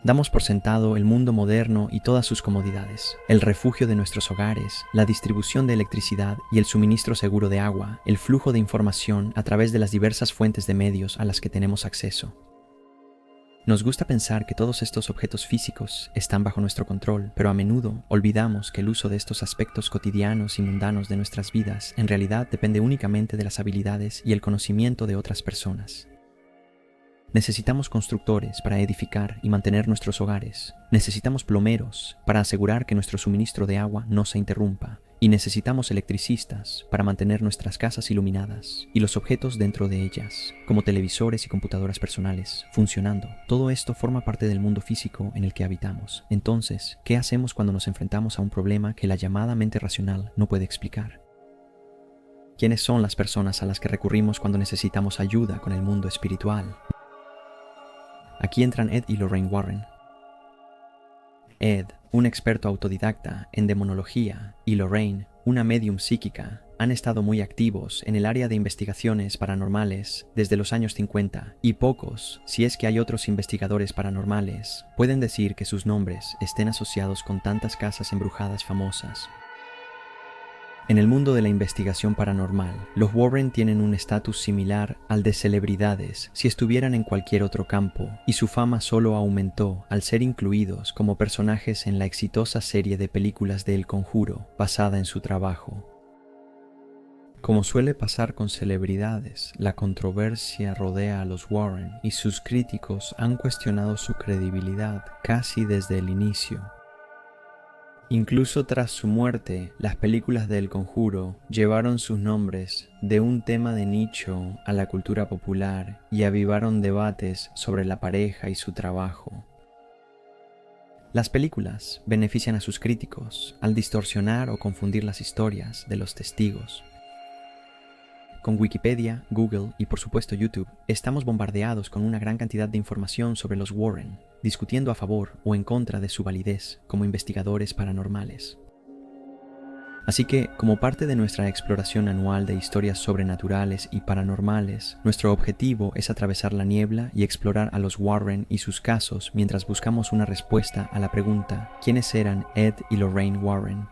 Damos por sentado el mundo moderno y todas sus comodidades, el refugio de nuestros hogares, la distribución de electricidad y el suministro seguro de agua, el flujo de información a través de las diversas fuentes de medios a las que tenemos acceso. Nos gusta pensar que todos estos objetos físicos están bajo nuestro control, pero a menudo olvidamos que el uso de estos aspectos cotidianos y mundanos de nuestras vidas en realidad depende únicamente de las habilidades y el conocimiento de otras personas. Necesitamos constructores para edificar y mantener nuestros hogares. Necesitamos plomeros para asegurar que nuestro suministro de agua no se interrumpa. Y necesitamos electricistas para mantener nuestras casas iluminadas y los objetos dentro de ellas, como televisores y computadoras personales, funcionando. Todo esto forma parte del mundo físico en el que habitamos. Entonces, ¿qué hacemos cuando nos enfrentamos a un problema que la llamada mente racional no puede explicar? ¿Quiénes son las personas a las que recurrimos cuando necesitamos ayuda con el mundo espiritual? Aquí entran Ed y Lorraine Warren. Ed, un experto autodidacta en demonología, y Lorraine, una medium psíquica, han estado muy activos en el área de investigaciones paranormales desde los años 50, y pocos, si es que hay otros investigadores paranormales, pueden decir que sus nombres estén asociados con tantas casas embrujadas famosas. En el mundo de la investigación paranormal, los Warren tienen un estatus similar al de celebridades si estuvieran en cualquier otro campo, y su fama solo aumentó al ser incluidos como personajes en la exitosa serie de películas de El Conjuro, basada en su trabajo. Como suele pasar con celebridades, la controversia rodea a los Warren y sus críticos han cuestionado su credibilidad casi desde el inicio. Incluso tras su muerte, las películas de El Conjuro llevaron sus nombres de un tema de nicho a la cultura popular y avivaron debates sobre la pareja y su trabajo. Las películas benefician a sus críticos al distorsionar o confundir las historias de los testigos. Con Wikipedia, Google y por supuesto YouTube, estamos bombardeados con una gran cantidad de información sobre los Warren, discutiendo a favor o en contra de su validez como investigadores paranormales. Así que, como parte de nuestra exploración anual de historias sobrenaturales y paranormales, nuestro objetivo es atravesar la niebla y explorar a los Warren y sus casos mientras buscamos una respuesta a la pregunta: ¿quiénes eran Ed y Lorraine Warren?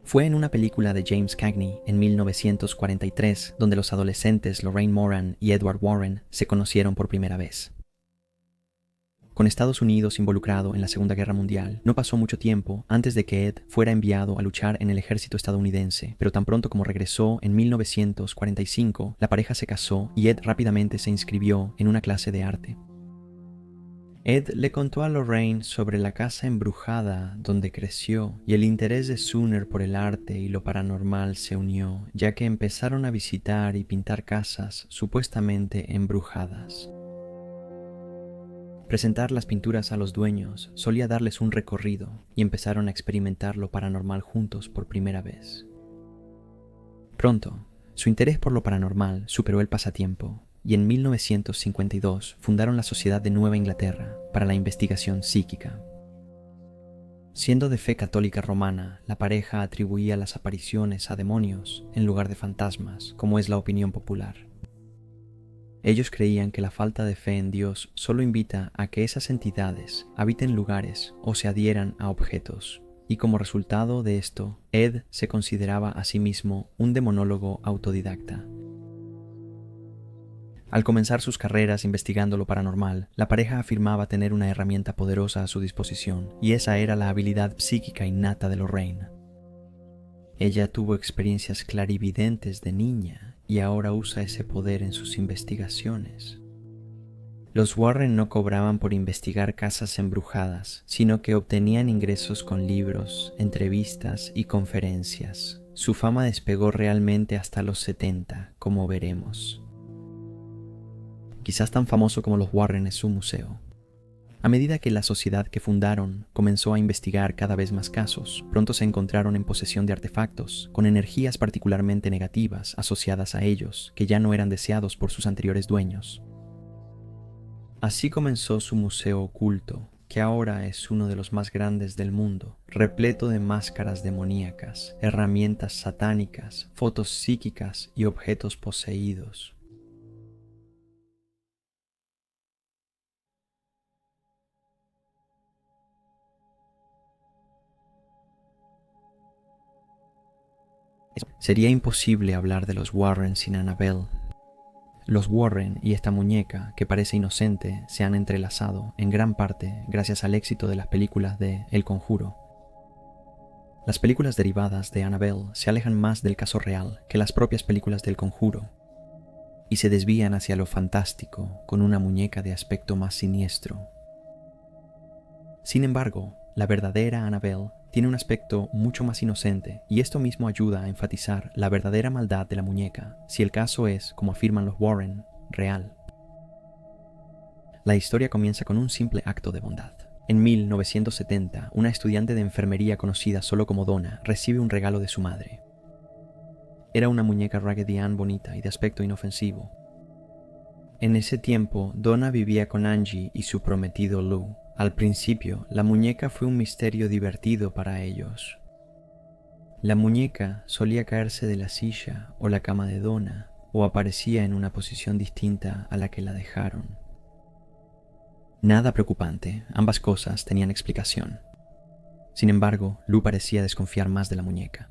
Fue en una película de James Cagney en 1943 donde los adolescentes Lorraine Moran y Edward Warren se conocieron por primera vez. Con Estados Unidos involucrado en la Segunda Guerra Mundial, no pasó mucho tiempo antes de que Ed fuera enviado a luchar en el ejército estadounidense, pero tan pronto como regresó en 1945, la pareja se casó y Ed rápidamente se inscribió en una clase de arte. Ed le contó a Lorraine sobre la casa embrujada donde creció y el interés de Sooner por el arte y lo paranormal se unió, ya que empezaron a visitar y pintar casas supuestamente embrujadas. Presentar las pinturas a los dueños solía darles un recorrido y empezaron a experimentar lo paranormal juntos por primera vez. Pronto, su interés por lo paranormal superó el pasatiempo y en 1952 fundaron la Sociedad de Nueva Inglaterra para la Investigación Psíquica. Siendo de fe católica romana, la pareja atribuía las apariciones a demonios en lugar de fantasmas, como es la opinión popular. Ellos creían que la falta de fe en Dios solo invita a que esas entidades habiten lugares o se adhieran a objetos, y como resultado de esto, Ed se consideraba a sí mismo un demonólogo autodidacta. Al comenzar sus carreras investigando lo paranormal, la pareja afirmaba tener una herramienta poderosa a su disposición, y esa era la habilidad psíquica innata de Lorraine. Ella tuvo experiencias clarividentes de niña y ahora usa ese poder en sus investigaciones. Los Warren no cobraban por investigar casas embrujadas, sino que obtenían ingresos con libros, entrevistas y conferencias. Su fama despegó realmente hasta los 70, como veremos. Quizás tan famoso como los Warren es su museo. A medida que la sociedad que fundaron comenzó a investigar cada vez más casos, pronto se encontraron en posesión de artefactos con energías particularmente negativas asociadas a ellos, que ya no eran deseados por sus anteriores dueños. Así comenzó su museo oculto, que ahora es uno de los más grandes del mundo, repleto de máscaras demoníacas, herramientas satánicas, fotos psíquicas y objetos poseídos. Sería imposible hablar de los Warren sin Annabelle. Los Warren y esta muñeca, que parece inocente, se han entrelazado en gran parte gracias al éxito de las películas de El Conjuro. Las películas derivadas de Annabelle se alejan más del caso real que las propias películas del Conjuro y se desvían hacia lo fantástico con una muñeca de aspecto más siniestro. Sin embargo, la verdadera Annabelle tiene un aspecto mucho más inocente y esto mismo ayuda a enfatizar la verdadera maldad de la muñeca si el caso es, como afirman los Warren, real. La historia comienza con un simple acto de bondad. En 1970, una estudiante de enfermería conocida solo como Donna recibe un regalo de su madre. Era una muñeca Raggedy Ann bonita y de aspecto inofensivo. En ese tiempo, Donna vivía con Angie y su prometido Lou. Al principio, la muñeca fue un misterio divertido para ellos. La muñeca solía caerse de la silla o la cama de Donna, o aparecía en una posición distinta a la que la dejaron. Nada preocupante, ambas cosas tenían explicación. Sin embargo, Lou parecía desconfiar más de la muñeca.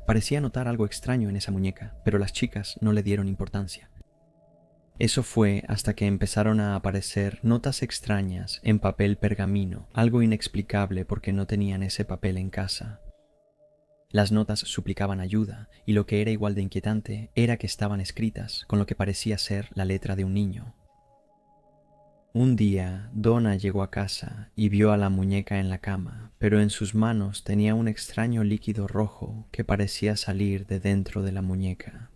Parecía notar algo extraño en esa muñeca, pero las chicas no le dieron importancia. Eso fue hasta que empezaron a aparecer notas extrañas en papel pergamino, algo inexplicable porque no tenían ese papel en casa. Las notas suplicaban ayuda, y lo que era igual de inquietante era que estaban escritas con lo que parecía ser la letra de un niño. Un día, Donna llegó a casa y vio a la muñeca en la cama, pero en sus manos tenía un extraño líquido rojo que parecía salir de dentro de la muñeca.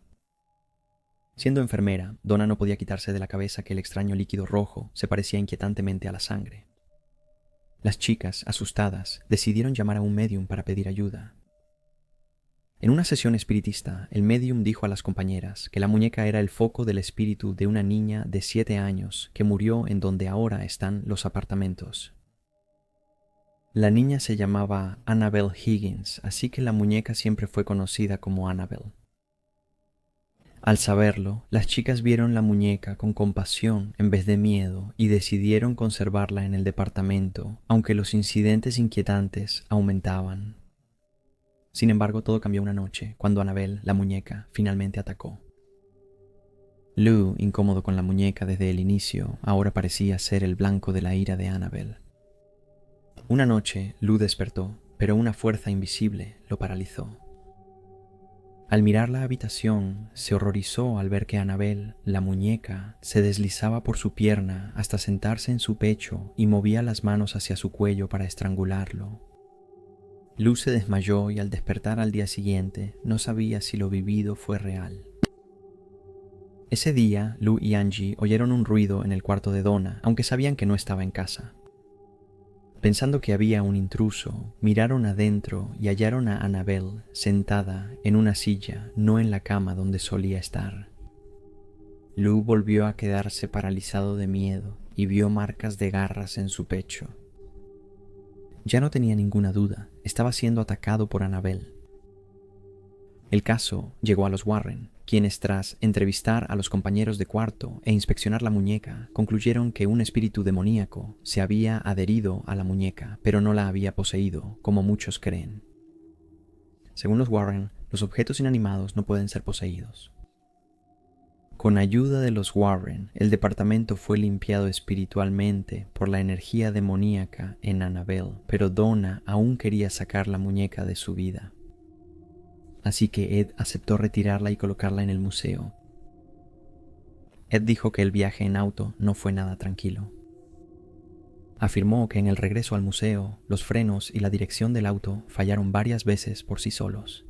Siendo enfermera, Donna no podía quitarse de la cabeza que el extraño líquido rojo se parecía inquietantemente a la sangre. Las chicas, asustadas, decidieron llamar a un médium para pedir ayuda. En una sesión espiritista, el médium dijo a las compañeras que la muñeca era el foco del espíritu de una niña de 7 años que murió en donde ahora están los apartamentos. La niña se llamaba Annabelle Higgins, así que la muñeca siempre fue conocida como Annabelle. Al saberlo, las chicas vieron la muñeca con compasión en vez de miedo y decidieron conservarla en el departamento, aunque los incidentes inquietantes aumentaban. Sin embargo, todo cambió una noche, cuando Annabelle, la muñeca, finalmente atacó. Lou, incómodo con la muñeca desde el inicio, ahora parecía ser el blanco de la ira de Annabelle. Una noche, Lou despertó, pero una fuerza invisible lo paralizó. Al mirar la habitación, se horrorizó al ver que Annabelle, la muñeca, se deslizaba por su pierna hasta sentarse en su pecho y movía las manos hacia su cuello para estrangularlo. Lou se desmayó y al despertar al día siguiente no sabía si lo vivido fue real. Ese día, Lou y Angie oyeron un ruido en el cuarto de Donna, aunque sabían que no estaba en casa. Pensando que había un intruso, miraron adentro y hallaron a Annabelle sentada en una silla, no en la cama donde solía estar. Lou volvió a quedarse paralizado de miedo y vio marcas de garras en su pecho. Ya no tenía ninguna duda, estaba siendo atacado por Annabelle. El caso llegó a los Warren, quienes tras entrevistar a los compañeros de cuarto e inspeccionar la muñeca, concluyeron que un espíritu demoníaco se había adherido a la muñeca, pero no la había poseído, como muchos creen. Según los Warren, los objetos inanimados no pueden ser poseídos. Con ayuda de los Warren, el departamento fue limpiado espiritualmente por la energía demoníaca en Annabelle, pero Donna aún quería sacar la muñeca de su vida. Así que Ed aceptó retirarla y colocarla en el museo. Ed dijo que el viaje en auto no fue nada tranquilo. Afirmó que en el regreso al museo, los frenos y la dirección del auto fallaron varias veces por sí solos.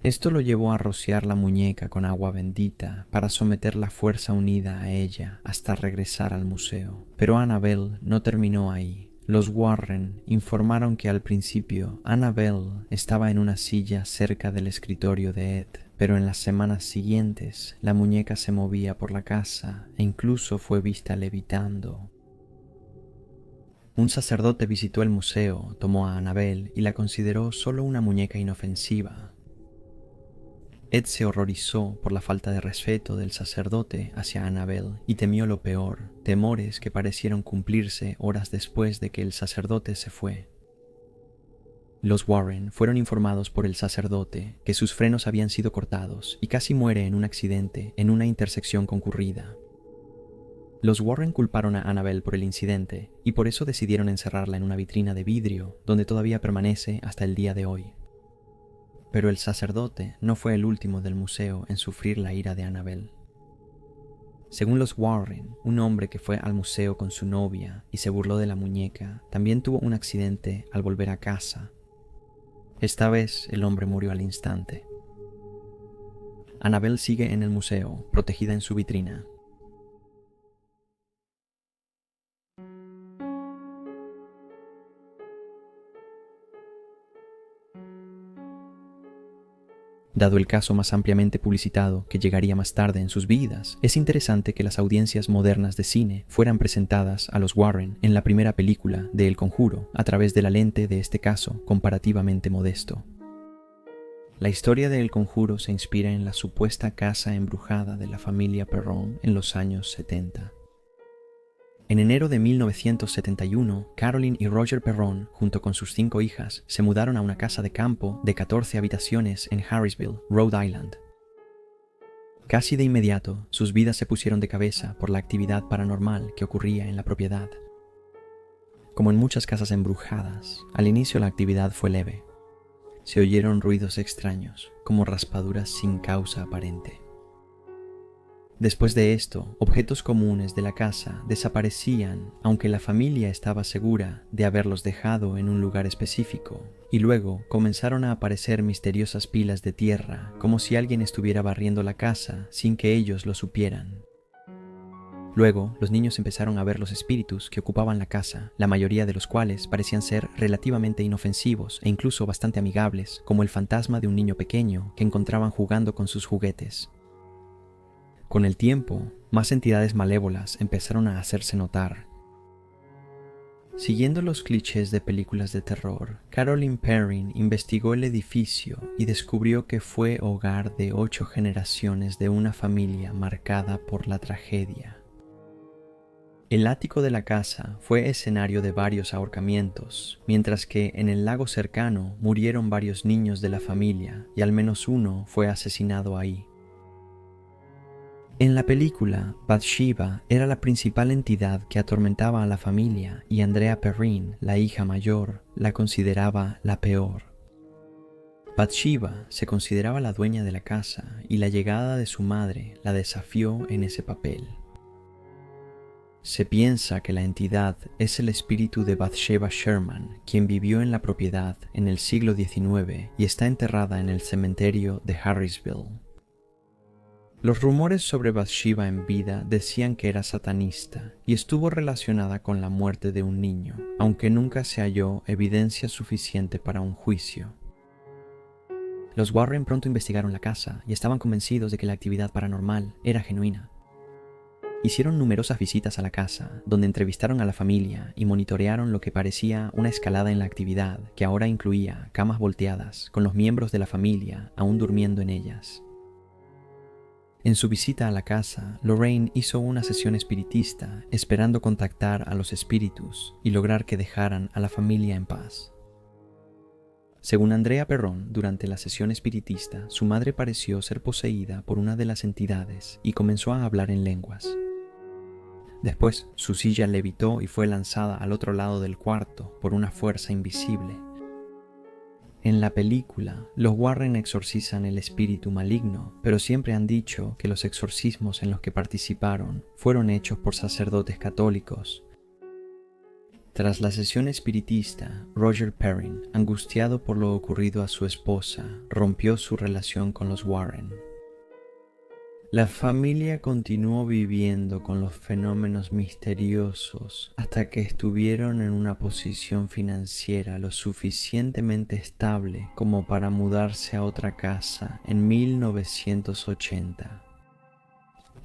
Esto lo llevó a rociar la muñeca con agua bendita para someter la fuerza unida a ella hasta regresar al museo. Pero Annabelle no terminó ahí. Los Warren informaron que al principio Annabelle estaba en una silla cerca del escritorio de Ed, pero en las semanas siguientes la muñeca se movía por la casa e incluso fue vista levitando. Un sacerdote visitó el museo, tomó a Annabelle y la consideró solo una muñeca inofensiva. Ed se horrorizó por la falta de respeto del sacerdote hacia Annabelle y temió lo peor, temores que parecieron cumplirse horas después de que el sacerdote se fue. Los Warren fueron informados por el sacerdote que sus frenos habían sido cortados y casi muere en un accidente en una intersección concurrida. Los Warren culparon a Annabelle por el incidente y por eso decidieron encerrarla en una vitrina de vidrio donde todavía permanece hasta el día de hoy. Pero el sacerdote no fue el último del museo en sufrir la ira de Annabelle. Según los Warren, un hombre que fue al museo con su novia y se burló de la muñeca también tuvo un accidente al volver a casa. Esta vez el hombre murió al instante. Annabelle sigue en el museo, protegida en su vitrina. Dado el caso más ampliamente publicitado que llegaría más tarde en sus vidas, es interesante que las audiencias modernas de cine fueran presentadas a los Warren en la primera película de El Conjuro a través de la lente de este caso comparativamente modesto. La historia de El Conjuro se inspira en la supuesta casa embrujada de la familia Perron en los años 70. En enero de 1971, Caroline y Roger Perron, junto con sus 5 hijas, se mudaron a una casa de campo de 14 habitaciones en Harrisville, Rhode Island. Casi de inmediato, sus vidas se pusieron de cabeza por la actividad paranormal que ocurría en la propiedad. Como en muchas casas embrujadas, al inicio la actividad fue leve. Se oyeron ruidos extraños, como raspaduras sin causa aparente. Después de esto, objetos comunes de la casa desaparecían, aunque la familia estaba segura de haberlos dejado en un lugar específico, y luego comenzaron a aparecer misteriosas pilas de tierra, como si alguien estuviera barriendo la casa sin que ellos lo supieran. Luego, los niños empezaron a ver los espíritus que ocupaban la casa, la mayoría de los cuales parecían ser relativamente inofensivos e incluso bastante amigables, como el fantasma de un niño pequeño que encontraban jugando con sus juguetes. Con el tiempo, más entidades malévolas empezaron a hacerse notar. Siguiendo los clichés de películas de terror, Caroline Perrin investigó el edificio y descubrió que fue hogar de 8 generaciones de una familia marcada por la tragedia. El ático de la casa fue escenario de varios ahorcamientos, mientras que en el lago cercano murieron varios niños de la familia y al menos uno fue asesinado ahí. En la película, Bathsheba era la principal entidad que atormentaba a la familia y Andrea Perrin, la hija mayor, la consideraba la peor. Bathsheba se consideraba la dueña de la casa y la llegada de su madre la desafió en ese papel. Se piensa que la entidad es el espíritu de Bathsheba Sherman, quien vivió en la propiedad en el siglo XIX y está enterrada en el cementerio de Harrisville. Los rumores sobre Bathsheba en vida decían que era satanista y estuvo relacionada con la muerte de un niño, aunque nunca se halló evidencia suficiente para un juicio. Los Warren pronto investigaron la casa y estaban convencidos de que la actividad paranormal era genuina. Hicieron numerosas visitas a la casa, donde entrevistaron a la familia y monitorearon lo que parecía una escalada en la actividad, que ahora incluía camas volteadas, con los miembros de la familia aún durmiendo en ellas. En su visita a la casa, Lorraine hizo una sesión espiritista, esperando contactar a los espíritus y lograr que dejaran a la familia en paz. Según Andrea Perron, durante la sesión espiritista, su madre pareció ser poseída por una de las entidades y comenzó a hablar en lenguas. Después, su silla levitó y fue lanzada al otro lado del cuarto por una fuerza invisible. En la película, los Warren exorcizan el espíritu maligno, pero siempre han dicho que los exorcismos en los que participaron fueron hechos por sacerdotes católicos. Tras la sesión espiritista, Roger Perrin, angustiado por lo ocurrido a su esposa, rompió su relación con los Warren. La familia continuó viviendo con los fenómenos misteriosos hasta que estuvieron en una posición financiera lo suficientemente estable como para mudarse a otra casa en 1980.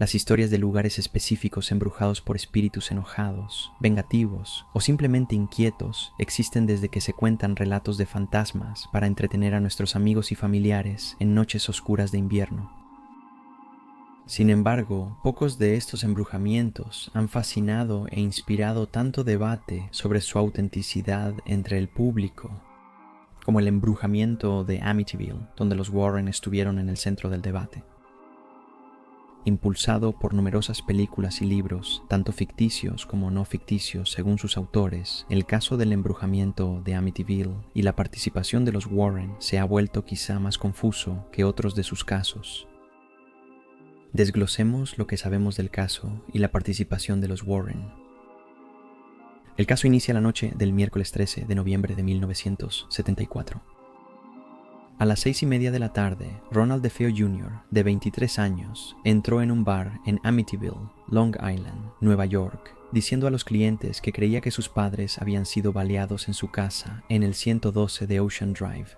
Las historias de lugares específicos embrujados por espíritus enojados, vengativos o simplemente inquietos existen desde que se cuentan relatos de fantasmas para entretener a nuestros amigos y familiares en noches oscuras de invierno. Sin embargo, pocos de estos embrujamientos han fascinado e inspirado tanto debate sobre su autenticidad entre el público, como el embrujamiento de Amityville, donde los Warren estuvieron en el centro del debate. Impulsado por numerosas películas y libros, tanto ficticios como no ficticios según sus autores, el caso del embrujamiento de Amityville y la participación de los Warren se ha vuelto quizá más confuso que otros de sus casos. Desglosemos lo que sabemos del caso y la participación de los Warren. El caso inicia la noche del miércoles 13 de noviembre de 1974. A las 6:30 de la tarde, Ronald DeFeo Jr., de 23 años, entró en un bar en Amityville, Long Island, Nueva York, diciendo a los clientes que creía que sus padres habían sido baleados en su casa en el 112 de Ocean Drive.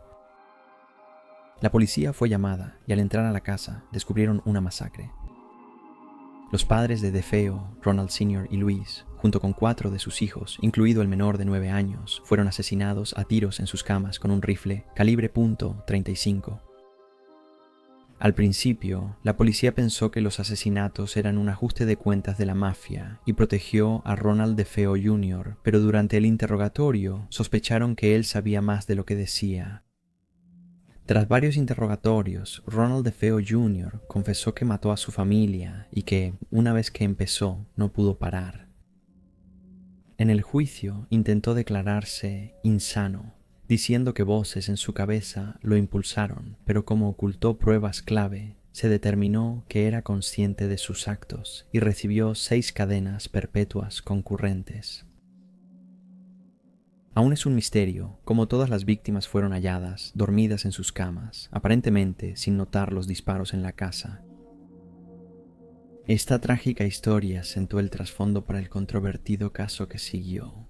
La policía fue llamada y al entrar a la casa descubrieron una masacre. Los padres de DeFeo, Ronald Sr. y Louise, junto con 4 de sus hijos, incluido el menor de 9 años, fueron asesinados a tiros en sus camas con un rifle calibre .35. Al principio, la policía pensó que los asesinatos eran un ajuste de cuentas de la mafia y protegió a Ronald DeFeo Jr., pero durante el interrogatorio sospecharon que él sabía más de lo que decía. Tras varios interrogatorios, Ronald DeFeo Jr. confesó que mató a su familia y que, una vez que empezó, no pudo parar. En el juicio intentó declararse insano, diciendo que voces en su cabeza lo impulsaron, pero como ocultó pruebas clave, se determinó que era consciente de sus actos y recibió 6 cadenas perpetuas concurrentes. Aún es un misterio cómo todas las víctimas fueron halladas dormidas en sus camas, aparentemente sin notar los disparos en la casa. Esta trágica historia sentó el trasfondo para el controvertido caso que siguió.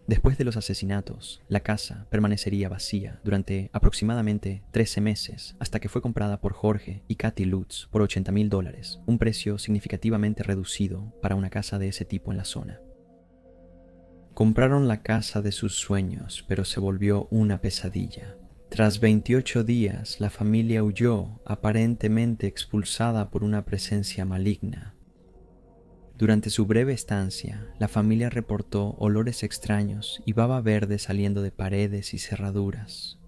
Después de los asesinatos, la casa permanecería vacía durante aproximadamente 13 meses hasta que fue comprada por Jorge y Kathy Lutz por $80,000, un precio significativamente reducido para una casa de ese tipo en la zona. Compraron la casa de sus sueños, pero se volvió una pesadilla. Tras 28 días, la familia huyó, aparentemente expulsada por una presencia maligna. Durante su breve estancia, la familia reportó olores extraños y baba verde saliendo de paredes y cerraduras.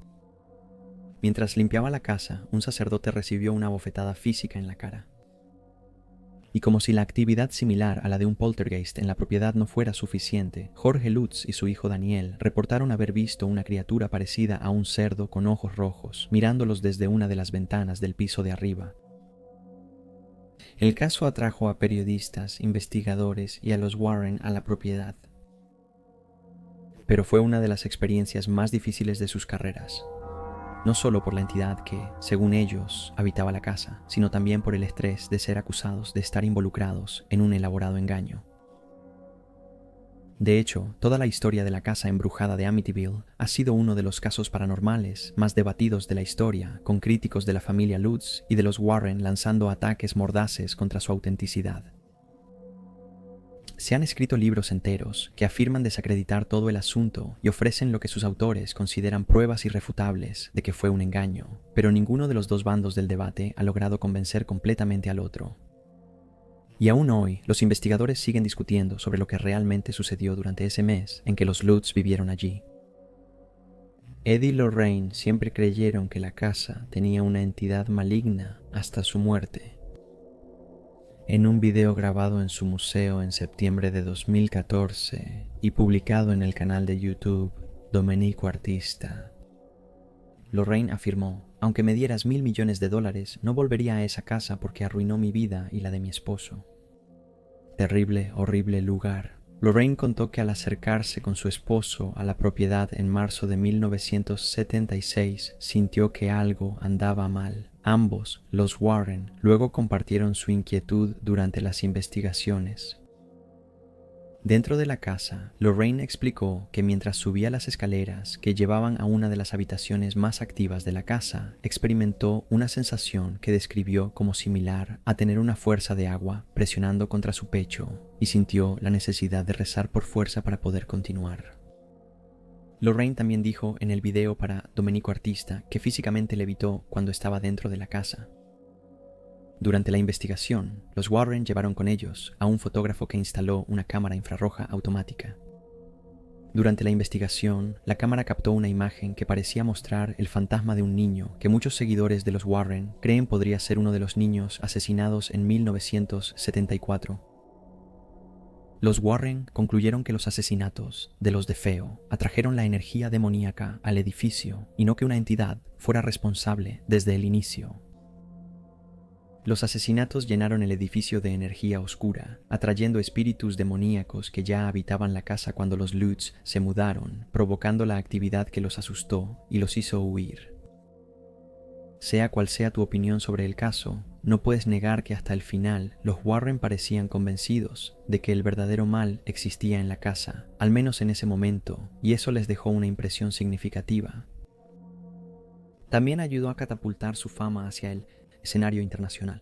Mientras limpiaba la casa, un sacerdote recibió una bofetada física en la cara. Y como si la actividad similar a la de un poltergeist en la propiedad no fuera suficiente, Jorge Lutz y su hijo Daniel reportaron haber visto una criatura parecida a un cerdo con ojos rojos, mirándolos desde una de las ventanas del piso de arriba. El caso atrajo a periodistas, investigadores y a los Warren a la propiedad. Pero fue una de las experiencias más difíciles de sus carreras. No solo por la entidad que, según ellos, habitaba la casa, sino también por el estrés de ser acusados de estar involucrados en un elaborado engaño. De hecho, toda la historia de la casa embrujada de Amityville ha sido uno de los casos paranormales más debatidos de la historia, con críticos de la familia Lutz y de los Warren lanzando ataques mordaces contra su autenticidad. Se han escrito libros enteros que afirman desacreditar todo el asunto y ofrecen lo que sus autores consideran pruebas irrefutables de que fue un engaño, pero ninguno de los dos bandos del debate ha logrado convencer completamente al otro. Y aún hoy, los investigadores siguen discutiendo sobre lo que realmente sucedió durante ese mes en que los Lutz vivieron allí. Ed y Lorraine siempre creyeron que la casa tenía una entidad maligna hasta su muerte. En un video grabado en su museo en septiembre de 2014 y publicado en el canal de YouTube Domenico Artista, Lorraine afirmó: aunque me dieras $1,000 millones, no volvería a esa casa porque arruinó mi vida y la de mi esposo. Terrible, horrible lugar. Lorraine contó que al acercarse con su esposo a la propiedad en marzo de 1976 sintió que algo andaba mal. Ambos, los Warren, luego compartieron su inquietud durante las investigaciones. Dentro de la casa, Lorraine explicó que mientras subía las escaleras que llevaban a una de las habitaciones más activas de la casa, experimentó una sensación que describió como similar a tener una fuerza de agua presionando contra su pecho y sintió la necesidad de rezar por fuerza para poder continuar. Lorraine también dijo en el video para Domenico Artista que físicamente levitó cuando estaba dentro de la casa. Durante la investigación, los Warren llevaron con ellos a un fotógrafo que instaló una cámara infrarroja automática. Durante la investigación, la cámara captó una imagen que parecía mostrar el fantasma de un niño que muchos seguidores de los Warren creen podría ser uno de los niños asesinados en 1974. Los Warren concluyeron que los asesinatos de los DeFeo atrajeron la energía demoníaca al edificio y no que una entidad fuera responsable desde el inicio. Los asesinatos llenaron el edificio de energía oscura, atrayendo espíritus demoníacos que ya habitaban la casa cuando los Lutz se mudaron, provocando la actividad que los asustó y los hizo huir. Sea cual sea tu opinión sobre el caso, no puedes negar que hasta el final los Warren parecían convencidos de que el verdadero mal existía en la casa, al menos en ese momento, y eso les dejó una impresión significativa. También ayudó a catapultar su fama hacia el escenario internacional.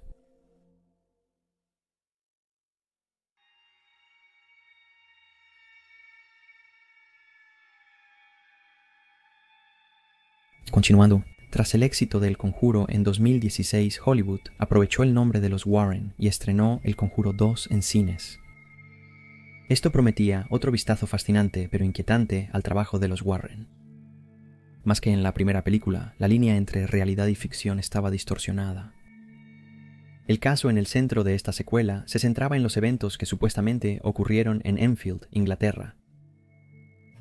Continuando, tras el éxito de El Conjuro en 2016, Hollywood aprovechó el nombre de los Warren y estrenó El Conjuro 2 en cines. Esto prometía otro vistazo fascinante pero inquietante al trabajo de los Warren. Más que en la primera película, la línea entre realidad y ficción estaba distorsionada. El caso en el centro de esta secuela se centraba en los eventos que supuestamente ocurrieron en Enfield, Inglaterra.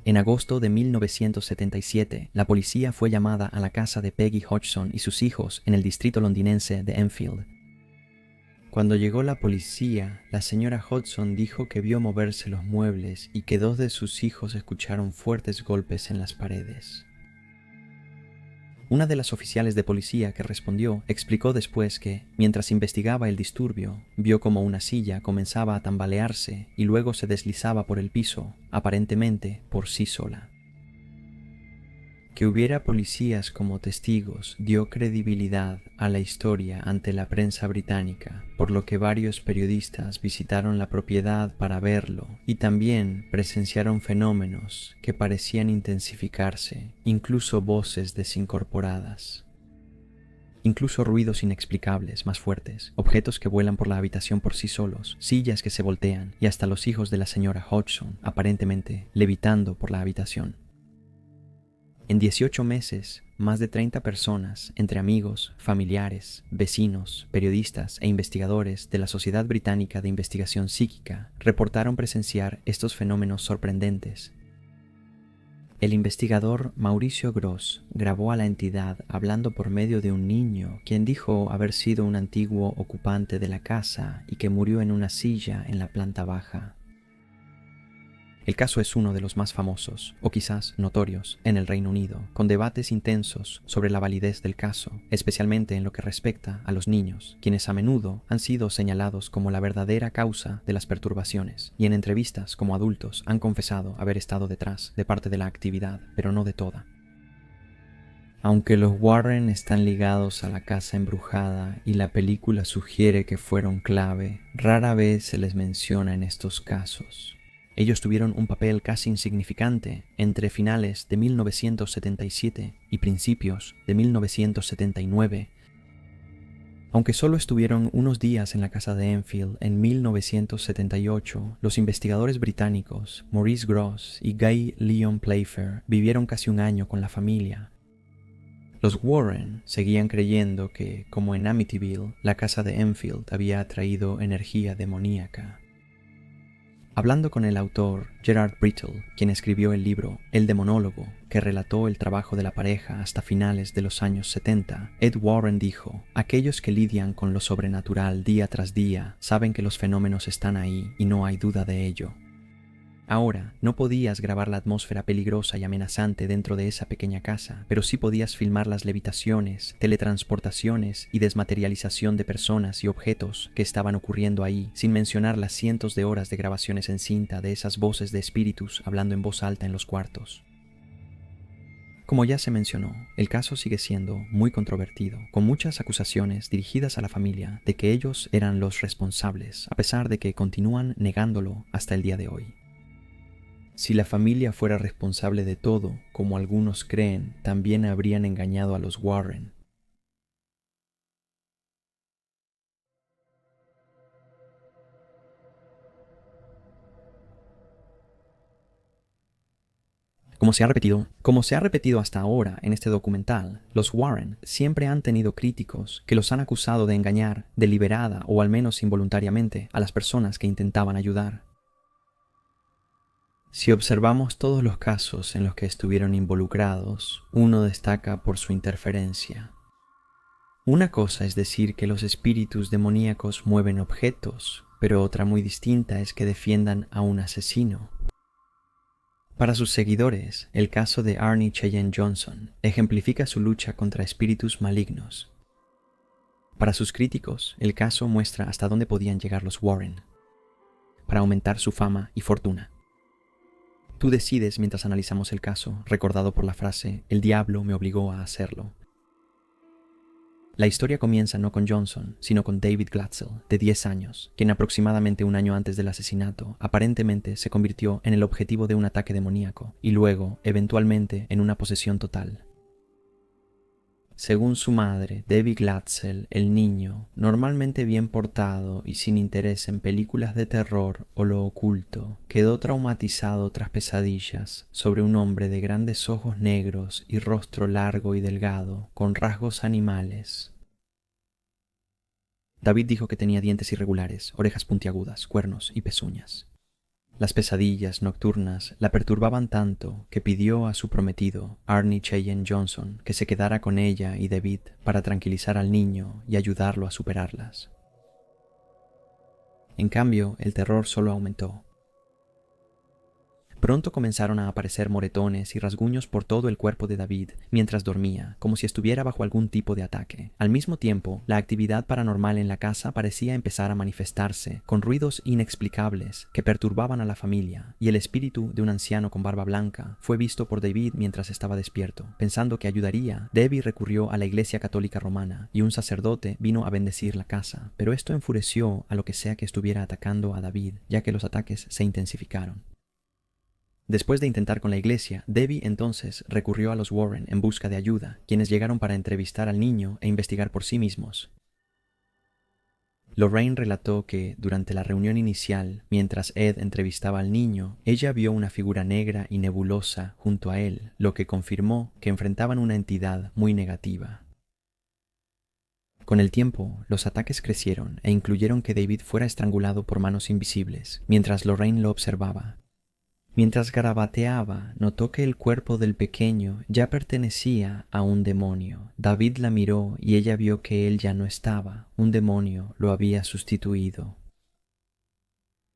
En agosto de 1977, la policía fue llamada a la casa de Peggy Hodgson y sus hijos en el distrito londinense de Enfield. Cuando llegó la policía, la señora Hodgson dijo que vio moverse los muebles y que 2 de sus hijos escucharon fuertes golpes en las paredes. Una de las oficiales de policía que respondió explicó después que, mientras investigaba el disturbio, vio como una silla comenzaba a tambalearse y luego se deslizaba por el piso, aparentemente por sí sola. Que hubiera policías como testigos dio credibilidad a la historia ante la prensa británica, por lo que varios periodistas visitaron la propiedad para verlo y también presenciaron fenómenos que parecían intensificarse, incluso voces desincorporadas. Incluso ruidos inexplicables más fuertes, objetos que vuelan por la habitación por sí solos, sillas que se voltean y hasta los hijos de la señora Hodgson, aparentemente levitando por la habitación. En 18 meses, más de 30 personas, entre amigos, familiares, vecinos, periodistas e investigadores de la Sociedad Británica de Investigación Psíquica, reportaron presenciar estos fenómenos sorprendentes. El investigador Mauricio Gross grabó a la entidad hablando por medio de un niño, quien dijo haber sido un antiguo ocupante de la casa y que murió en una silla en la planta baja. El caso es uno de los más famosos, o quizás notorios, en el Reino Unido, con debates intensos sobre la validez del caso, especialmente en lo que respecta a los niños, quienes a menudo han sido señalados como la verdadera causa de las perturbaciones, y en entrevistas como adultos han confesado haber estado detrás de parte de la actividad, pero no de toda. Aunque los Warren están ligados a la casa embrujada y la película sugiere que fueron clave, rara vez se les menciona en estos casos. Ellos tuvieron un papel casi insignificante entre finales de 1977 y principios de 1979. Aunque solo estuvieron unos días en la casa de Enfield en 1978, los investigadores británicos Maurice Gross y Guy Leon Playfair vivieron casi un año con la familia. Los Warren seguían creyendo que, como en Amityville, la casa de Enfield había atraído energía demoníaca. Hablando con el autor Gerard Brittle, quien escribió el libro El Demonólogo, que relató el trabajo de la pareja hasta finales de los años 70, Ed Warren dijo: aquellos que lidian con lo sobrenatural día tras día saben que los fenómenos están ahí y no hay duda de ello. Ahora, no podías grabar la atmósfera peligrosa y amenazante dentro de esa pequeña casa, pero sí podías filmar las levitaciones, teletransportaciones y desmaterialización de personas y objetos que estaban ocurriendo ahí, sin mencionar las cientos de horas de grabaciones en cinta de esas voces de espíritus hablando en voz alta en los cuartos. Como ya se mencionó, el caso sigue siendo muy controvertido, con muchas acusaciones dirigidas a la familia de que ellos eran los responsables, a pesar de que continúan negándolo hasta el día de hoy. Si la familia fuera responsable de todo, como algunos creen, también habrían engañado a los Warren. Como se ha repetido hasta ahora en este documental, los Warren siempre han tenido críticos que los han acusado de engañar deliberada o al menos involuntariamente a las personas que intentaban ayudar. Si observamos todos los casos en los que estuvieron involucrados, uno destaca por su interferencia. Una cosa es decir que los espíritus demoníacos mueven objetos, pero otra muy distinta es que defiendan a un asesino. Para sus seguidores, el caso de Arnie Cheyenne Johnson ejemplifica su lucha contra espíritus malignos. Para sus críticos, el caso muestra hasta dónde podían llegar los Warren, para aumentar su fama y fortuna. Tú decides mientras analizamos el caso, recordado por la frase «El diablo me obligó a hacerlo». La historia comienza no con Johnson, sino con David Glatzel, de 10 años, quien aproximadamente un año antes del asesinato aparentemente se convirtió en el objetivo de un ataque demoníaco y luego, eventualmente, en una posesión total. Según su madre, Debbie Glatzel, el niño, normalmente bien portado y sin interés en películas de terror o lo oculto, quedó traumatizado tras pesadillas sobre un hombre de grandes ojos negros y rostro largo y delgado, con rasgos animales. David dijo que tenía dientes irregulares, orejas puntiagudas, cuernos y pezuñas. Las pesadillas nocturnas la perturbaban tanto que pidió a su prometido, Arnie Cheyenne Johnson, que se quedara con ella y David para tranquilizar al niño y ayudarlo a superarlas. En cambio, el terror solo aumentó. Pronto comenzaron a aparecer moretones y rasguños por todo el cuerpo de David mientras dormía, como si estuviera bajo algún tipo de ataque. Al mismo tiempo, la actividad paranormal en la casa parecía empezar a manifestarse, con ruidos inexplicables que perturbaban a la familia, y el espíritu de un anciano con barba blanca fue visto por David mientras estaba despierto. Pensando que ayudaría, Debbie recurrió a la Iglesia Católica Romana, y un sacerdote vino a bendecir la casa, pero esto enfureció a lo que sea que estuviera atacando a David, ya que los ataques se intensificaron. Después de intentar con la iglesia, Debbie entonces recurrió a los Warren en busca de ayuda, quienes llegaron para entrevistar al niño e investigar por sí mismos. Lorraine relató que, durante la reunión inicial, mientras Ed entrevistaba al niño, ella vio una figura negra y nebulosa junto a él, lo que confirmó que enfrentaban una entidad muy negativa. Con el tiempo, los ataques crecieron e incluyeron que David fuera estrangulado por manos invisibles, mientras Lorraine lo observaba. Mientras garabateaba, notó que el cuerpo del pequeño ya pertenecía a un demonio. David la miró y ella vio que él ya no estaba. Un demonio lo había sustituido.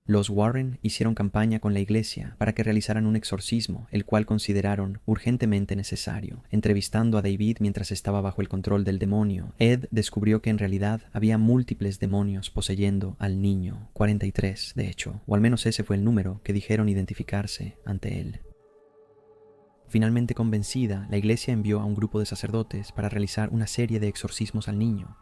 Los Warren hicieron campaña con la iglesia para que realizaran un exorcismo, el cual consideraron urgentemente necesario. Entrevistando a David mientras estaba bajo el control del demonio, Ed descubrió que en realidad había múltiples demonios poseyendo al niño, 43 de hecho, o al menos ese fue el número que dijeron identificarse ante él. Finalmente convencida, la iglesia envió a un grupo de sacerdotes para realizar una serie de exorcismos al niño.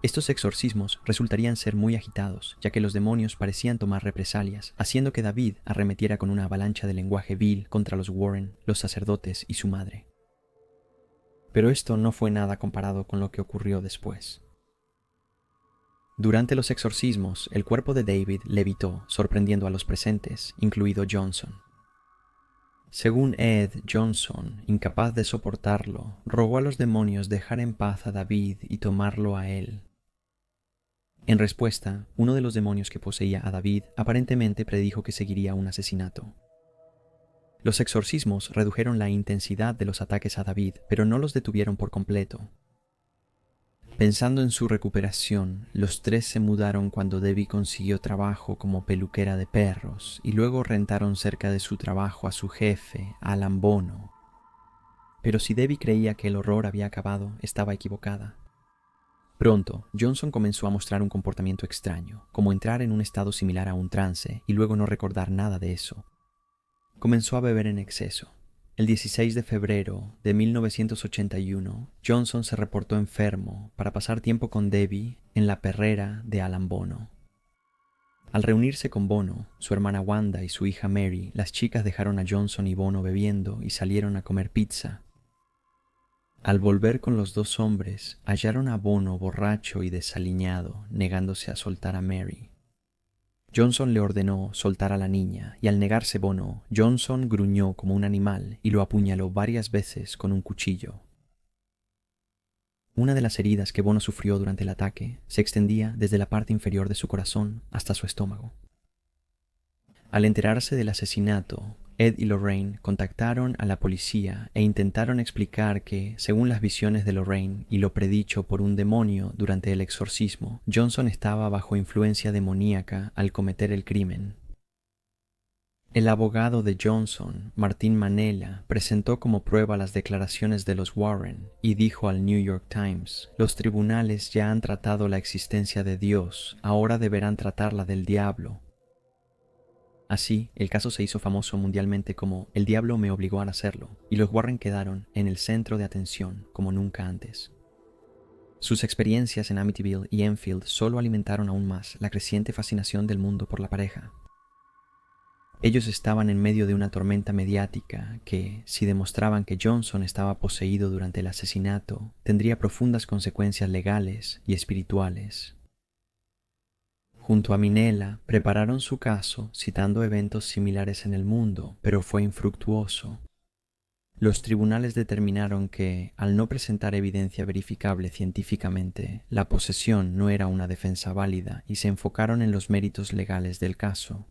Estos exorcismos resultarían ser muy agitados, ya que los demonios parecían tomar represalias, haciendo que David arremetiera con una avalancha de lenguaje vil contra los Warren, los sacerdotes y su madre. Pero esto no fue nada comparado con lo que ocurrió después. Durante los exorcismos, el cuerpo de David levitó, sorprendiendo a los presentes, incluido Johnson. Según Ed, Johnson, incapaz de soportarlo, rogó a los demonios dejar en paz a David y tomarlo a él. En respuesta, uno de los demonios que poseía a David aparentemente predijo que seguiría un asesinato. Los exorcismos redujeron la intensidad de los ataques a David, pero no los detuvieron por completo. Pensando en su recuperación, los tres se mudaron cuando Debbie consiguió trabajo como peluquera de perros y luego rentaron cerca de su trabajo a su jefe, Alan Bono. Pero si Debbie creía que el horror había acabado, estaba equivocada. Pronto, Johnson comenzó a mostrar un comportamiento extraño, como entrar en un estado similar a un trance y luego no recordar nada de eso. Comenzó a beber en exceso. El 16 de febrero de 1981, Johnson se reportó enfermo para pasar tiempo con Debbie en la perrera de Alan Bono. Al reunirse con Bono, su hermana Wanda y su hija Mary, las chicas dejaron a Johnson y Bono bebiendo y salieron a comer pizza. Al volver con los dos hombres, hallaron a Bono borracho y desaliñado, negándose a soltar a Mary. Johnson le ordenó soltar a la niña, y al negarse Bono, Johnson gruñó como un animal y lo apuñaló varias veces con un cuchillo. Una de las heridas que Bono sufrió durante el ataque se extendía desde la parte inferior de su corazón hasta su estómago. Al enterarse del asesinato, Ed y Lorraine contactaron a la policía e intentaron explicar que, según las visiones de Lorraine y lo predicho por un demonio durante el exorcismo, Johnson estaba bajo influencia demoníaca al cometer el crimen. El abogado de Johnson, Martín Manella, presentó como prueba las declaraciones de los Warren y dijo al New York Times: «Los tribunales ya han tratado la existencia de Dios, ahora deberán tratar la del diablo». Así, el caso se hizo famoso mundialmente como «El diablo me obligó a hacerlo», y los Warren quedaron en el centro de atención como nunca antes. Sus experiencias en Amityville y Enfield solo alimentaron aún más la creciente fascinación del mundo por la pareja. Ellos estaban en medio de una tormenta mediática que, si demostraban que Johnson estaba poseído durante el asesinato, tendría profundas consecuencias legales y espirituales. Junto a Minella, prepararon su caso citando eventos similares en el mundo, pero fue infructuoso. Los tribunales determinaron que, al no presentar evidencia verificable científicamente, la posesión no era una defensa válida y se enfocaron en los méritos legales del caso.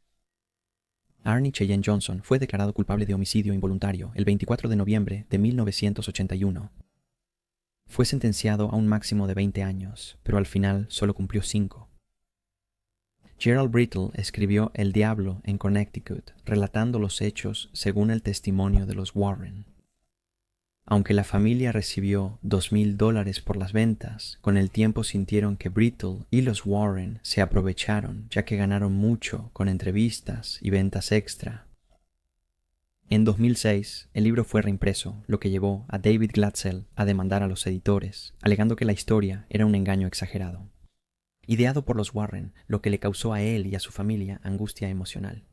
Arnie Cheyenne Johnson fue declarado culpable de homicidio involuntario el 24 de noviembre de 1981. Fue sentenciado a un máximo de 20 años, pero al final solo cumplió 5. Gerald Brittle escribió El Diablo en Connecticut, relatando los hechos según el testimonio de los Warren. Aunque la familia recibió $2,000 por las ventas, con el tiempo sintieron que Brittle y los Warren se aprovecharon, ya que ganaron mucho con entrevistas y ventas extra. En 2006, el libro fue reimpreso, lo que llevó a David Glatzel a demandar a los editores, alegando que la historia era un engaño exagerado. Ideado por los Warren, lo que le causó a él y a su familia angustia emocional.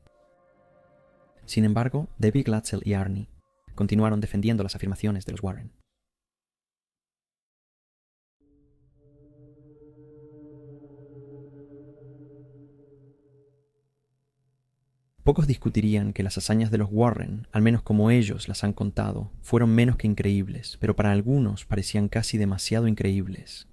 Sin embargo, David Glatzel y Arnie continuaron defendiendo las afirmaciones de los Warren. Pocos discutirían que las hazañas de los Warren, al menos como ellos las han contado, fueron menos que increíbles, pero para algunos parecían casi demasiado increíbles.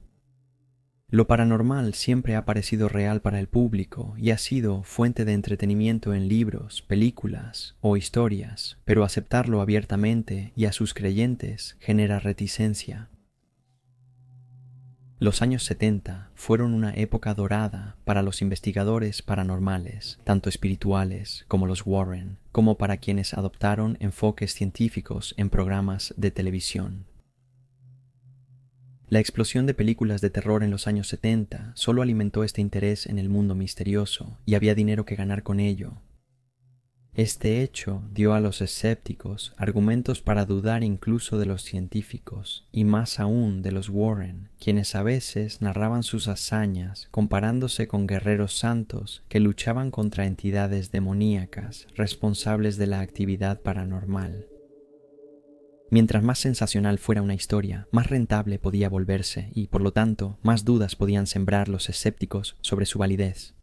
Lo paranormal siempre ha parecido real para el público y ha sido fuente de entretenimiento en libros, películas o historias, pero aceptarlo abiertamente y a sus creyentes genera reticencia. Los años 70 fueron una época dorada para los investigadores paranormales, tanto espirituales como los Warren, como para quienes adoptaron enfoques científicos en programas de televisión. La explosión de películas de terror en los años 70 solo alimentó este interés en el mundo misterioso y había dinero que ganar con ello. Este hecho dio a los escépticos argumentos para dudar incluso de los científicos, y más aún de los Warren, quienes a veces narraban sus hazañas comparándose con guerreros santos que luchaban contra entidades demoníacas responsables de la actividad paranormal. Mientras más sensacional fuera una historia, más rentable podía volverse y, por lo tanto, más dudas podían sembrar los escépticos sobre su validez.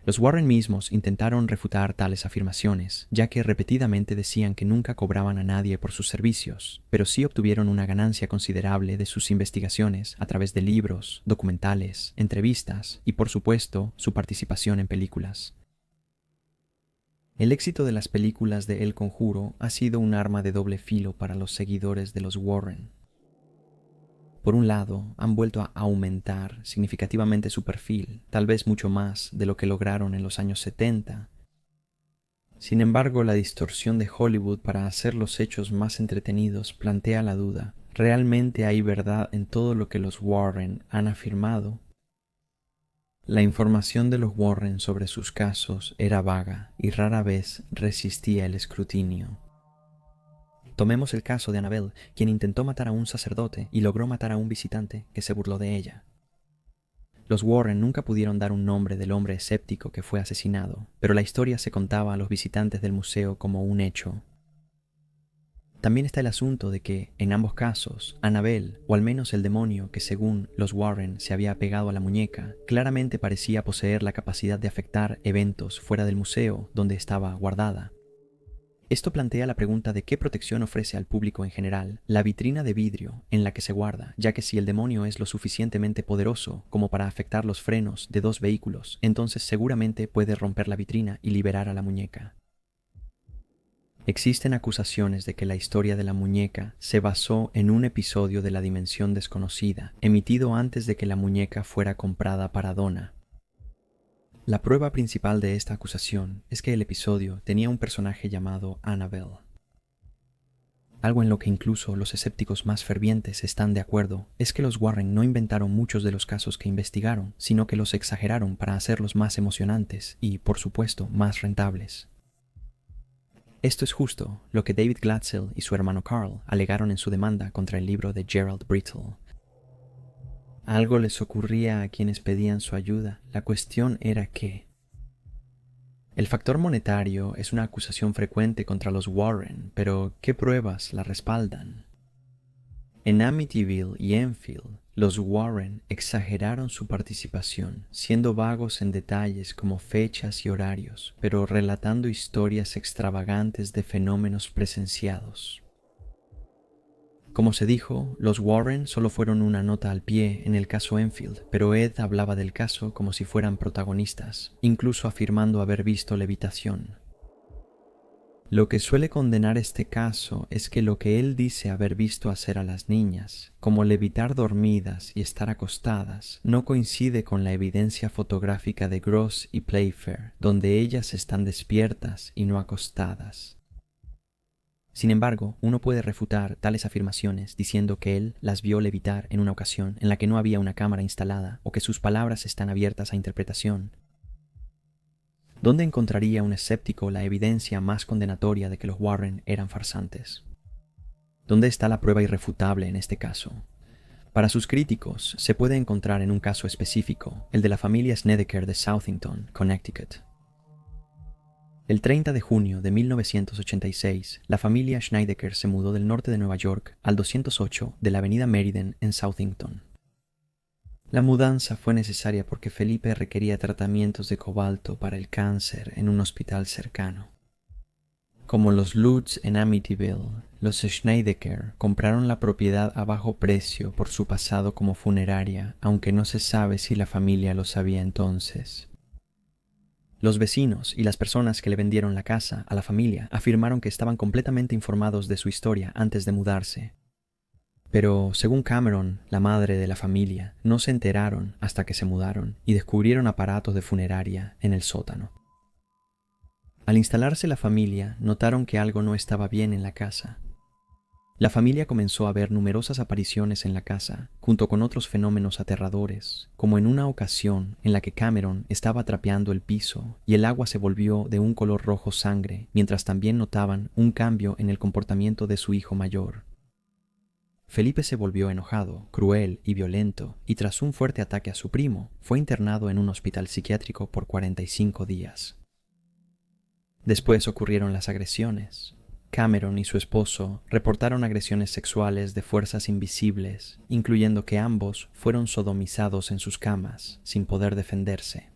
Los Warren mismos intentaron refutar tales afirmaciones, ya que repetidamente decían que nunca cobraban a nadie por sus servicios, pero sí obtuvieron una ganancia considerable de sus investigaciones a través de libros, documentales, entrevistas y, por supuesto, su participación en películas. El éxito de las películas de El Conjuro ha sido un arma de doble filo para los seguidores de los Warren. Por un lado, han vuelto a aumentar significativamente su perfil, tal vez mucho más de lo que lograron en los años 70. Sin embargo, la distorsión de Hollywood para hacer los hechos más entretenidos plantea la duda: ¿realmente hay verdad en todo lo que los Warren han afirmado? La información de los Warren sobre sus casos era vaga y rara vez resistía el escrutinio. Tomemos el caso de Annabelle, quien intentó matar a un sacerdote y logró matar a un visitante que se burló de ella. Los Warren nunca pudieron dar un nombre del hombre escéptico que fue asesinado, pero la historia se contaba a los visitantes del museo como un hecho. También está el asunto de que, en ambos casos, Annabelle, o al menos el demonio que según los Warren se había apegado a la muñeca, claramente parecía poseer la capacidad de afectar eventos fuera del museo donde estaba guardada. Esto plantea la pregunta de qué protección ofrece al público en general la vitrina de vidrio en la que se guarda, ya que si el demonio es lo suficientemente poderoso como para afectar los frenos de dos vehículos, entonces seguramente puede romper la vitrina y liberar a la muñeca. Existen acusaciones de que la historia de la muñeca se basó en un episodio de La Dimensión Desconocida, emitido antes de que la muñeca fuera comprada para Donna. La prueba principal de esta acusación es que el episodio tenía un personaje llamado Annabelle. Algo en lo que incluso los escépticos más fervientes están de acuerdo es que los Warren no inventaron muchos de los casos que investigaron, sino que los exageraron para hacerlos más emocionantes y, por supuesto, más rentables. Esto es justo lo que David Glatzel y su hermano Carl alegaron en su demanda contra el libro de Gerald Brittle. Algo les ocurría a quienes pedían su ayuda. La cuestión era que el factor monetario es una acusación frecuente contra los Warren, pero ¿qué pruebas la respaldan? En Amityville y Enfield, los Warren exageraron su participación, siendo vagos en detalles como fechas y horarios, pero relatando historias extravagantes de fenómenos presenciados. Como se dijo, los Warren solo fueron una nota al pie en el caso Enfield, pero Ed hablaba del caso como si fueran protagonistas, incluso afirmando haber visto levitación. Lo que suele condenar este caso es que lo que él dice haber visto hacer a las niñas, como levitar dormidas y estar acostadas, no coincide con la evidencia fotográfica de Gross y Playfair, donde ellas están despiertas y no acostadas. Sin embargo, uno puede refutar tales afirmaciones diciendo que él las vio levitar en una ocasión en la que no había una cámara instalada o que sus palabras están abiertas a interpretación. ¿Dónde encontraría un escéptico la evidencia más condenatoria de que los Warren eran farsantes? ¿Dónde está la prueba irrefutable en este caso? Para sus críticos, se puede encontrar en un caso específico, el de la familia Snedeker de Southington, Connecticut. El 30 de junio de 1986, la familia Schneideker se mudó del norte de Nueva York al 208 de la avenida Meriden en Southington. La mudanza fue necesaria porque Felipe requería tratamientos de cobalto para el cáncer en un hospital cercano. Como los Lutz en Amityville, los Schneideker compraron la propiedad a bajo precio por su pasado como funeraria, aunque no se sabe si la familia lo sabía entonces. Los vecinos y las personas que le vendieron la casa a la familia afirmaron que estaban completamente informados de su historia antes de mudarse. Pero, según Cameron, la madre de la familia, no se enteraron hasta que se mudaron y descubrieron aparatos de funeraria en el sótano. Al instalarse la familia, notaron que algo no estaba bien en la casa. La familia comenzó a ver numerosas apariciones en la casa, junto con otros fenómenos aterradores, como en una ocasión en la que Cameron estaba trapeando el piso y el agua se volvió de un color rojo sangre, mientras también notaban un cambio en el comportamiento de su hijo mayor. Felipe se volvió enojado, cruel y violento, y tras un fuerte ataque a su primo, fue internado en un hospital psiquiátrico por 45 días. Después ocurrieron las agresiones. Cameron y su esposo reportaron agresiones sexuales de fuerzas invisibles, incluyendo que ambos fueron sodomizados en sus camas, sin poder defenderse.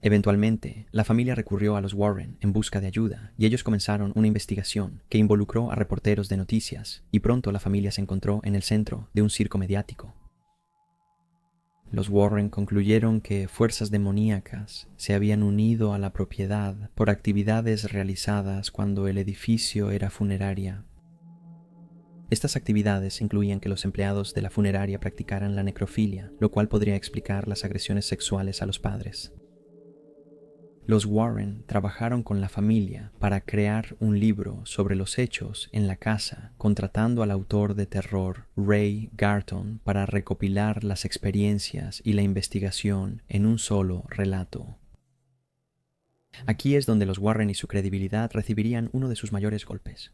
Eventualmente, la familia recurrió a los Warren en busca de ayuda, y ellos comenzaron una investigación que involucró a reporteros de noticias, y pronto la familia se encontró en el centro de un circo mediático. Los Warren concluyeron que fuerzas demoníacas se habían unido a la propiedad por actividades realizadas cuando el edificio era funeraria. Estas actividades incluían que los empleados de la funeraria practicaran la necrofilia, lo cual podría explicar las agresiones sexuales a los padres. Los Warren trabajaron con la familia para crear un libro sobre los hechos en la casa, contratando al autor de terror Ray Garton para recopilar las experiencias y la investigación en un solo relato. Aquí es donde los Warren y su credibilidad recibirían uno de sus mayores golpes.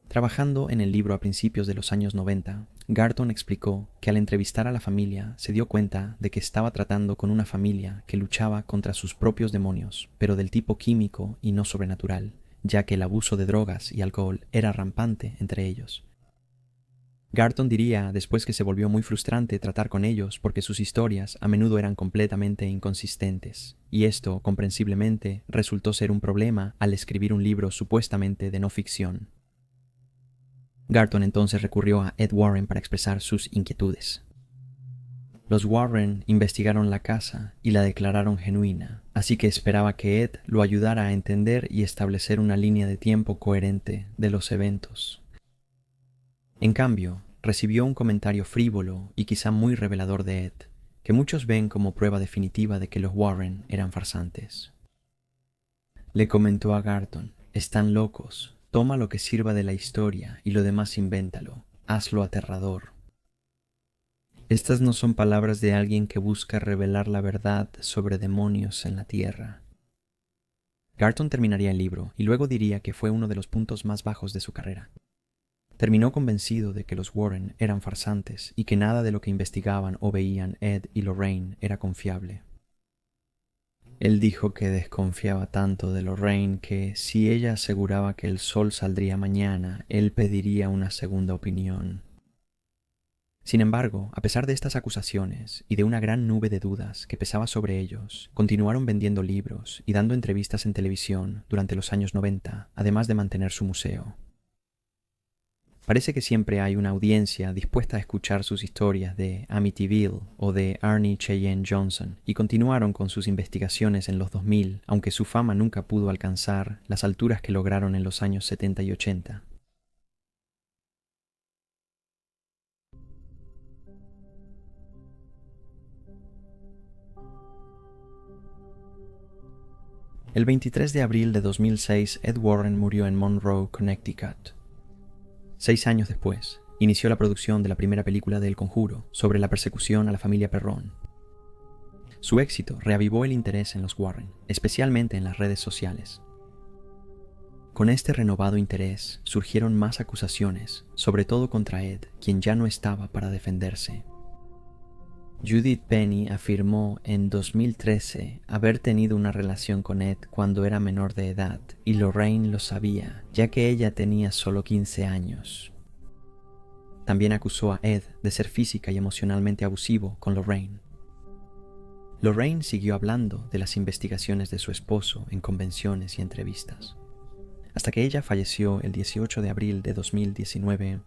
Trabajando en el libro a principios de los años 90, Garton explicó que al entrevistar a la familia se dio cuenta de que estaba tratando con una familia que luchaba contra sus propios demonios, pero del tipo químico y no sobrenatural, ya que el abuso de drogas y alcohol era rampante entre ellos. Garton diría después que se volvió muy frustrante tratar con ellos porque sus historias a menudo eran completamente inconsistentes, y esto, comprensiblemente, resultó ser un problema al escribir un libro supuestamente de no ficción. Garton entonces recurrió a Ed Warren para expresar sus inquietudes. Los Warren investigaron la casa y la declararon genuina, así que esperaba que Ed lo ayudara a entender y establecer una línea de tiempo coherente de los eventos. En cambio, recibió un comentario frívolo y quizá muy revelador de Ed, que muchos ven como prueba definitiva de que los Warren eran farsantes. Le comentó a Garton: «Están locos. Toma lo que sirva de la historia y lo demás invéntalo. Hazlo aterrador». Estas no son palabras de alguien que busca revelar la verdad sobre demonios en la tierra. Garton terminaría el libro y luego diría que fue uno de los puntos más bajos de su carrera. Terminó convencido de que los Warren eran farsantes y que nada de lo que investigaban o veían Ed y Lorraine era confiable. Él dijo que desconfiaba tanto de Lorraine que, si ella aseguraba que el sol saldría mañana, él pediría una segunda opinión. Sin embargo, a pesar de estas acusaciones y de una gran nube de dudas que pesaba sobre ellos, continuaron vendiendo libros y dando entrevistas en televisión durante los años 90, además de mantener su museo. Parece que siempre hay una audiencia dispuesta a escuchar sus historias de Amityville o de Arnie Cheyenne Johnson, y continuaron con sus investigaciones en los 2000, aunque su fama nunca pudo alcanzar las alturas que lograron en los años 70 y 80. El 23 de abril de 2006, Ed Warren murió en Monroe, Connecticut. 6 años después, inició la producción de la primera película de El Conjuro, sobre la persecución a la familia Perron. Su éxito reavivó el interés en los Warren, especialmente en las redes sociales. Con este renovado interés surgieron más acusaciones, sobre todo contra Ed, quien ya no estaba para defenderse. Judith Penny afirmó en 2013 haber tenido una relación con Ed cuando era menor de edad, y Lorraine lo sabía, ya que ella tenía solo 15 años. También acusó a Ed de ser física y emocionalmente abusivo con Lorraine. Lorraine siguió hablando de las investigaciones de su esposo en convenciones y entrevistas, hasta que ella falleció el 18 de abril de 2019.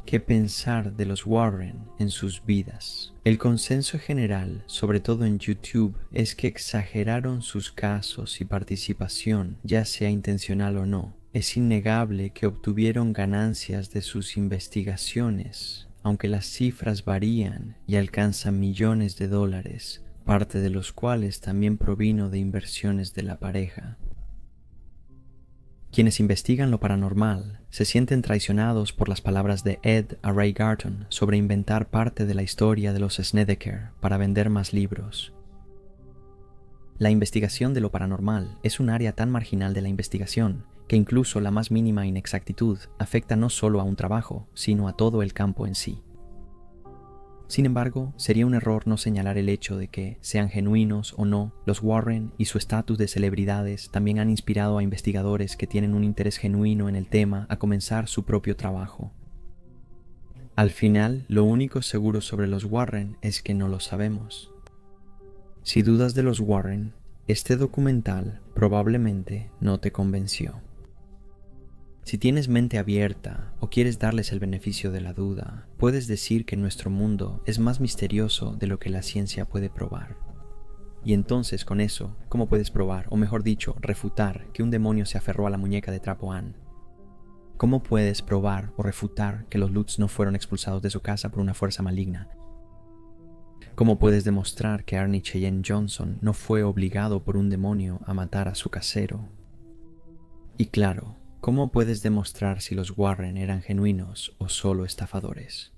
¿Qué pensar de los Warren en sus vidas? El consenso general, sobre todo en YouTube, es que exageraron sus casos y participación, ya sea intencional o no. Es innegable que obtuvieron ganancias de sus investigaciones, aunque las cifras varían y alcanzan millones de dólares, parte de los cuales también provino de inversiones de la pareja. Quienes investigan lo paranormal se sienten traicionados por las palabras de Ed a Ray Garton sobre inventar parte de la historia de los Snedeker para vender más libros. La investigación de lo paranormal es un área tan marginal de la investigación que incluso la más mínima inexactitud afecta no solo a un trabajo, sino a todo el campo en sí. Sin embargo, sería un error no señalar el hecho de que, sean genuinos o no, los Warren y su estatus de celebridades también han inspirado a investigadores que tienen un interés genuino en el tema a comenzar su propio trabajo. Al final, lo único seguro sobre los Warren es que no lo sabemos. Si dudas de los Warren, este documental probablemente no te convenció. Si tienes mente abierta o quieres darles el beneficio de la duda, puedes decir que nuestro mundo es más misterioso de lo que la ciencia puede probar. Y entonces, con eso, ¿cómo puedes probar, o mejor dicho, refutar, que un demonio se aferró a la muñeca de trapo Anne? ¿Cómo puedes probar o refutar que los Lutz no fueron expulsados de su casa por una fuerza maligna? ¿Cómo puedes demostrar que Arnie Cheyenne Johnson no fue obligado por un demonio a matar a su casero? Y claro, ¿cómo puedes demostrar si los Warren eran genuinos o solo estafadores?